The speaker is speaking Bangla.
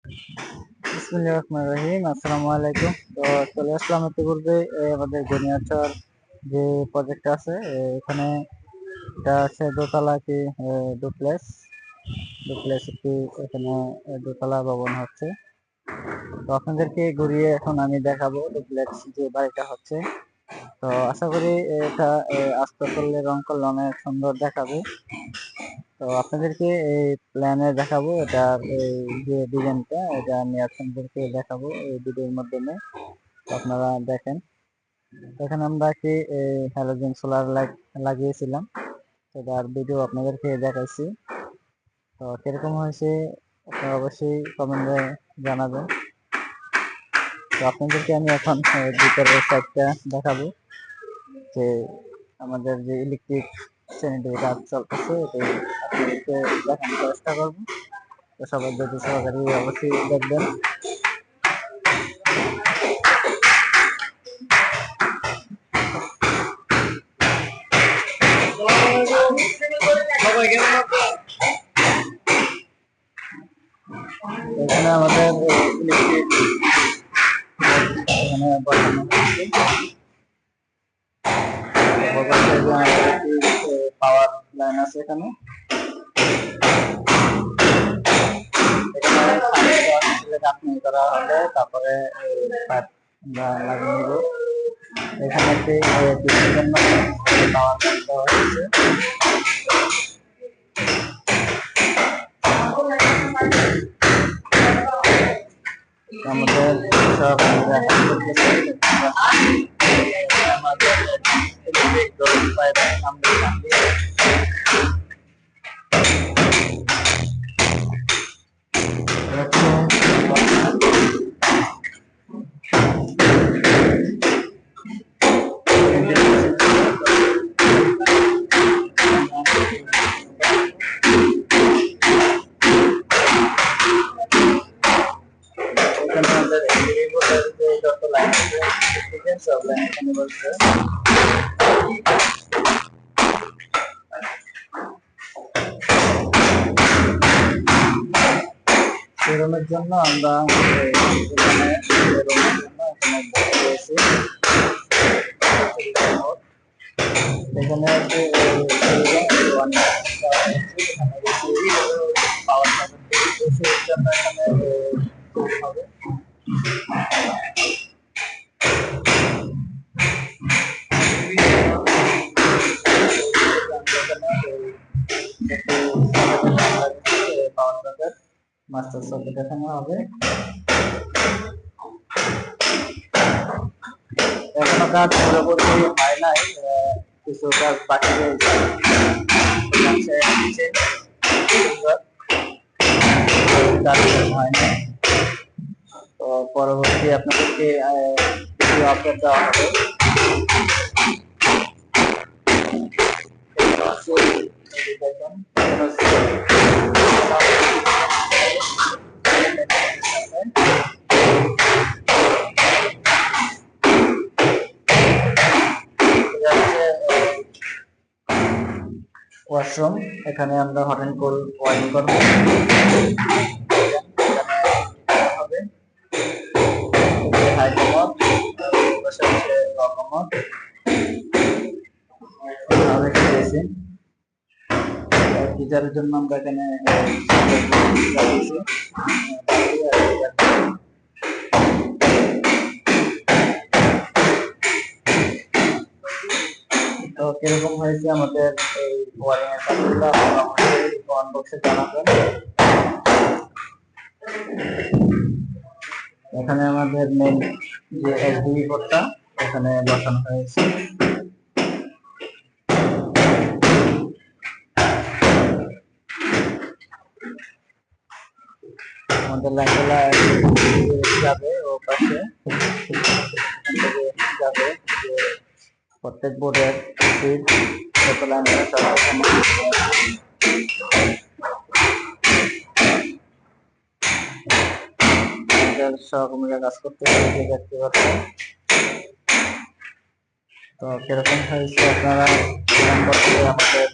বিসমিল্লাহির রহমানির রহিম। আসসালামু আলাইকুম। তো চলে আসলাম ইতিপূর্বে আমাদের গনিয়াচর যে প্রজেক্ট আছে এখানে এটা হচ্ছে দোতলা কি ডুপ্লেক্স ডুপ্লেক্স একটি এখানে দোতলা ভবন হচ্ছে। তো আপনাদেরকে ঘুরিয়ে এখন আমি দেখাবো ডুপ্লেক্স যে বাড়িটা হচ্ছে। তো আশা করি এটা আস্তে করলে রং করলে অনেক সুন্দর দেখাবে। তো আপনাদেরকে এই প্ল্যানে দেখাবো এটার এই যে ডিজাইনটা এটা আমি আপনাদেরকে দেখাবো এই ভিডিওর মাধ্যমে। তো আপনারা দেখেন এখানে আমরা কি হ্যালোজেন সোলার লাইট লাগিয়েছিলাম, তো তার ভিডিও আপনাদেরকে দেখাইছি। তো কিরকম হয়েছে আপনারা অবশ্যই কমেন্টে জানাবেন। তো আপনাদেরকে আমি এখন ভিতরের সাইডটা দেখাবো যে আমাদের যে ইলেকট্রিক স্যানিটারি কাজ চলতেছে এটাই আপনাদেরকে দেখানোর চেষ্টা করবো। তো সবাই যদি সহকারী অবশ্যই দেখবেন। এখানে আমাদের ইলেকট্রিক এখানে বসানো হচ্ছে, পাওয়ার লাইন আছে এখানে। কাটনি করা হবে, তারপরে পাইপ লাগিয়ে নিব। এখানে একটি জন্য পাওয়ার লাইন দেওয়া হয়েছে। আমাদের সব রুমের জন্য আমরা এখানে হবে। মাস্টার সকেট দেখানো হবে। এখনো কাজ পুরোপুরি হয় নাই, কিছু কাজ বাকি রয়েছে। তো পরবর্তী আপনাদেরকে কিছু আপডেট দেওয়া হবে। ওয়াশরুম, এখানে আমরা হট এন্ড কোল্ড ওয়ারিং করবো। গিজারের জন্য আমরা এখানে তো কিরকম হয়েছে আমাদের এই ওয়ারিং এর কাজগুলো কমেন্ট বক্সে জানাবেন। এখানে আমাদের মেন যে এসডিবি বোর্ডটা এখানে বসানো হয়েছে। আমাদের লাইনগুলা যাবে ও পাশে যাবে, প্রত্যেক বোর্ডের সুইচ কত লাইন সহকর্মীরা কাজ করতে দেখতে পাচ্ছেন। তো কিরকম হয়েছে আপনারা আমাদের